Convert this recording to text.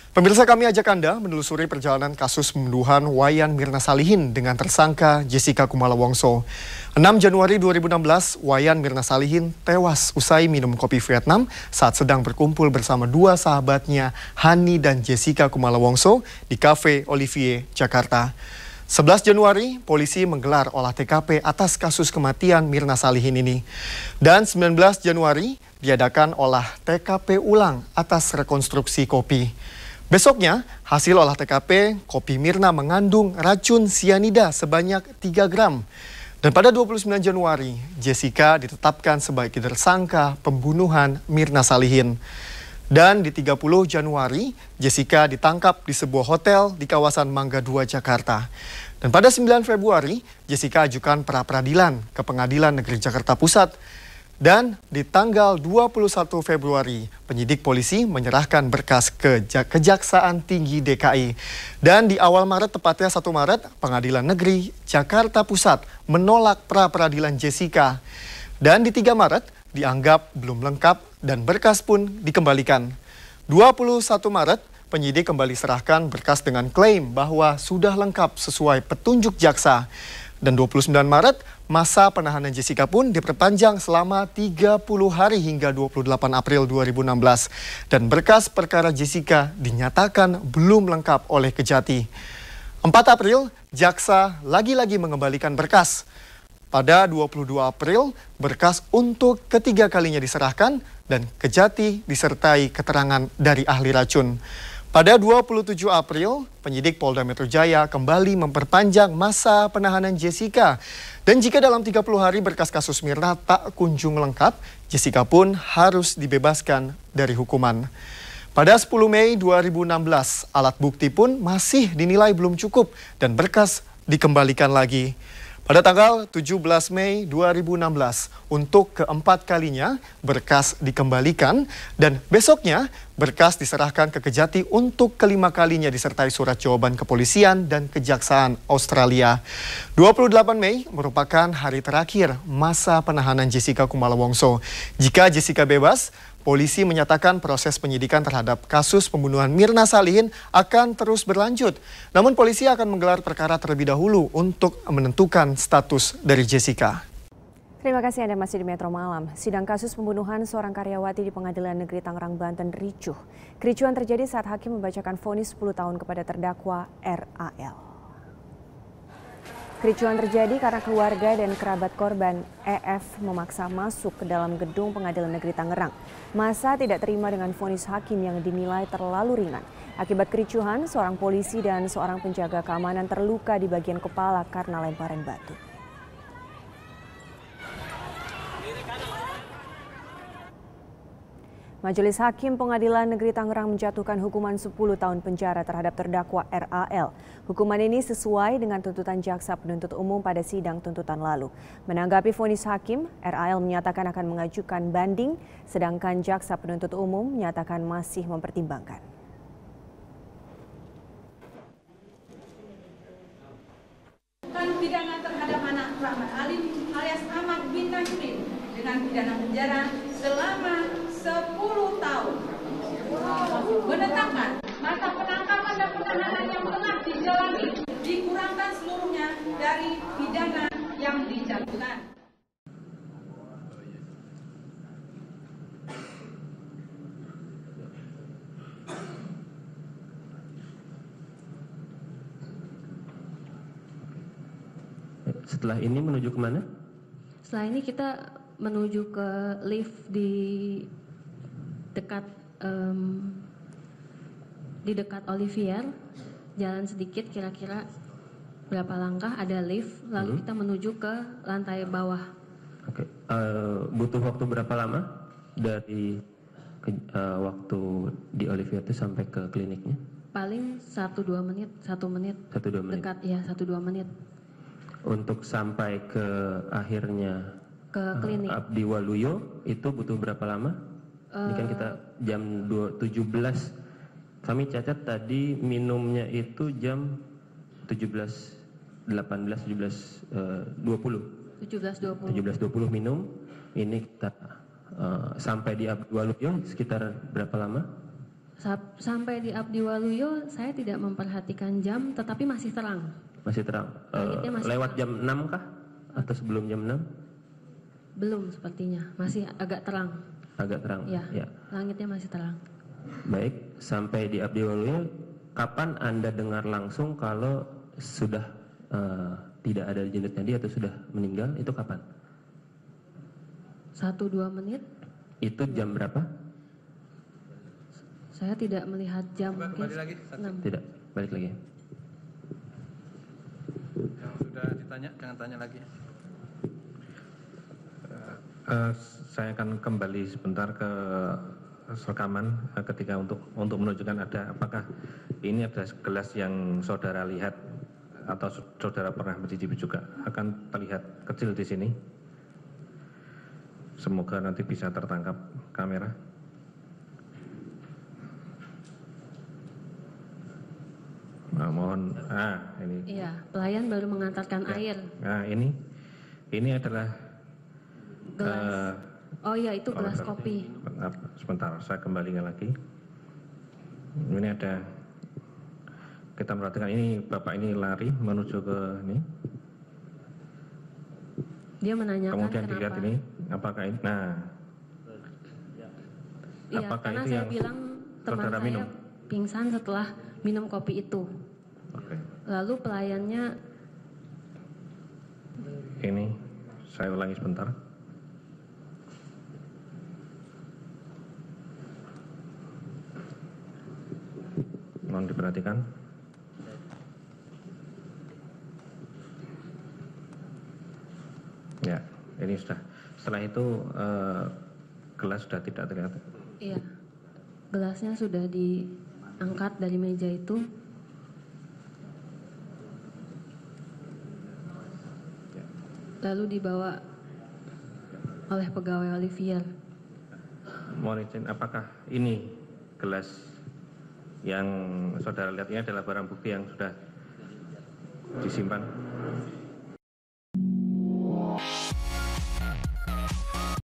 Pemirsa, kami ajak Anda menelusuri perjalanan kasus pembunuhan Wayan Mirna Salihin dengan tersangka Jessica Kumala Wongso. 6 Januari 2016, Wayan Mirna Salihin tewas usai minum kopi Vietnam saat sedang berkumpul bersama dua sahabatnya, Hani dan Jessica Kumala Wongso, di Cafe Olivier, Jakarta. 11 Januari, polisi menggelar olah TKP atas kasus kematian Mirna Salihin ini. Dan 19 Januari, diadakan olah TKP ulang atas rekonstruksi kopi. Besoknya, hasil olah TKP, kopi Mirna mengandung racun sianida sebanyak 3 gram. Dan pada 29 Januari, Jessica ditetapkan sebagai tersangka pembunuhan Mirna Salihin. Dan di 30 Januari, Jessica ditangkap di sebuah hotel di kawasan Mangga 2, Jakarta. Dan pada 9 Februari, Jessica ajukan pra-peradilan ke Pengadilan Negeri Jakarta Pusat. Dan di tanggal 21 Februari, penyidik polisi menyerahkan berkas ke Kejaksaan Tinggi DKI. Dan di awal Maret, tepatnya 1 Maret, Pengadilan Negeri Jakarta Pusat menolak pra-peradilan Jessica. Dan di 3 Maret, dianggap belum lengkap dan berkas pun dikembalikan. 21 Maret, penyidik kembali serahkan berkas dengan klaim bahwa sudah lengkap sesuai petunjuk jaksa. Dan 29 Maret, masa penahanan Jessica pun diperpanjang selama 30 hari hingga 28 April 2016. Dan berkas perkara Jessica dinyatakan belum lengkap oleh Kejati. 4 April, jaksa lagi-lagi mengembalikan berkas. Pada 22 April, berkas untuk ketiga kalinya diserahkan dan Kejati disertai keterangan dari ahli racun. Pada 27 April, penyidik Polda Metro Jaya kembali memperpanjang masa penahanan Jessica. Dan jika dalam 30 hari berkas kasus Mirna tak kunjung lengkap, Jessica pun harus dibebaskan dari hukuman. Pada 10 Mei 2016, alat bukti pun masih dinilai belum cukup dan berkas dikembalikan lagi. Pada tanggal 17 Mei 2016, untuk keempat kalinya berkas dikembalikan dan besoknya berkas diserahkan ke Kejati untuk kelima kalinya disertai surat jawaban kepolisian dan kejaksaan Australia. 28 Mei merupakan hari terakhir masa penahanan Jessica Kumala Wongso. Jika Jessica bebas, polisi menyatakan proses penyidikan terhadap kasus pembunuhan Mirna Salihin akan terus berlanjut. Namun polisi akan menggelar perkara terlebih dahulu untuk menentukan status dari Jessica. Terima kasih Anda masih di Metro Malam. Sidang kasus pembunuhan seorang karyawati di Pengadilan Negeri Tangerang, Banten ricuh. Kericuhan terjadi saat hakim membacakan vonis 10 tahun kepada terdakwa RAL. Kericuhan terjadi karena keluarga dan kerabat korban EF memaksa masuk ke dalam gedung Pengadilan Negeri Tangerang. Massa tidak terima dengan vonis hakim yang dinilai terlalu ringan. Akibat kericuhan, seorang polisi dan seorang penjaga keamanan terluka di bagian kepala karena lemparan batu. Majelis Hakim Pengadilan Negeri Tangerang menjatuhkan hukuman 10 tahun penjara terhadap terdakwa RAL. Hukuman ini sesuai dengan tuntutan jaksa penuntut umum pada sidang tuntutan lalu. Menanggapi vonis hakim, RAL menyatakan akan mengajukan banding, sedangkan jaksa penuntut umum menyatakan masih mempertimbangkan. Pidana terhadap anak Rahmat Alim alias Ahmad bin Nasrin dengan pidana penjara selama 10 tahun. Menetapkan masa penangkapan dan penahanan yang telah dijalani dikurangkan seluruhnya dari pidana yang dijatuhkan. Setelah ini menuju kemana? Setelah ini kita menuju ke lift di dekat Olivier. Jalan sedikit kira-kira berapa langkah ada lift, lalu kita menuju ke lantai bawah. Oke. Butuh waktu berapa lama dari waktu di Olivier itu sampai ke kliniknya? Paling 1-2 menit, 1 menit. 1-2 menit. Dekat ya, 1-2 menit. Untuk sampai ke akhirnya ke klinik Abdi Waluyo itu butuh berapa lama? Ini kan kita jam 17. Kami catat tadi minumnya itu jam 17.18, 17.20. 17.20 minum. Ini kita sampai di Abdi Waluyo sekitar berapa lama? Sampai di Abdi Waluyo saya tidak memperhatikan jam, tetapi masih terang. Masih terang. Masih lewat terang. jam 6 kah? Atau sebelum jam 6? Belum sepertinya, masih agak terang. Agak terang. Ya, Ya. langitnya masih terang. Baik, sampai di Abdi Waluyo, kapan Anda dengar langsung kalau sudah tidak ada jendet nadi atau sudah meninggal? Itu kapan? 1-2 menit. Itu jam berapa? Saya tidak melihat jam. Kembali lagi, 6. Tidak, balik lagi. Yang sudah ditanya jangan tanya lagi. Saya akan kembali sebentar ke rekaman ketika untuk menunjukkan ada apakah ini adalah gelas yang saudara lihat atau saudara pernah mencicipi juga. Akan terlihat kecil di sini. Semoga nanti bisa tertangkap kamera. Nah, mohon, ini. Iya, pelayan baru mengantarkan air. Nah, ini adalah Gelas. Oh iya, itu gelas kopi. Sebentar, saya kembalikan lagi. Ini ada, kita perhatikan ini bapak ini lari menuju ke ini. Dia menanyakan Kemudian kenapa. dilihat ini, apakah ini? Nah, Iya, apakah karena itu saya yang bilang teman saudara saya minum? pingsan setelah minum kopi itu. Oke. Lalu pelayannya, Ini saya ulangi sebentar. Mohon diperhatikan. Ya, ini sudah. Setelah itu gelas sudah tidak terlihat. iya, gelasnya sudah diangkat dari meja itu. Lalu dibawa oleh pegawai Olivier. Mohon izin, apakah ini gelas yang saudara lihat ini adalah barang bukti yang sudah disimpan?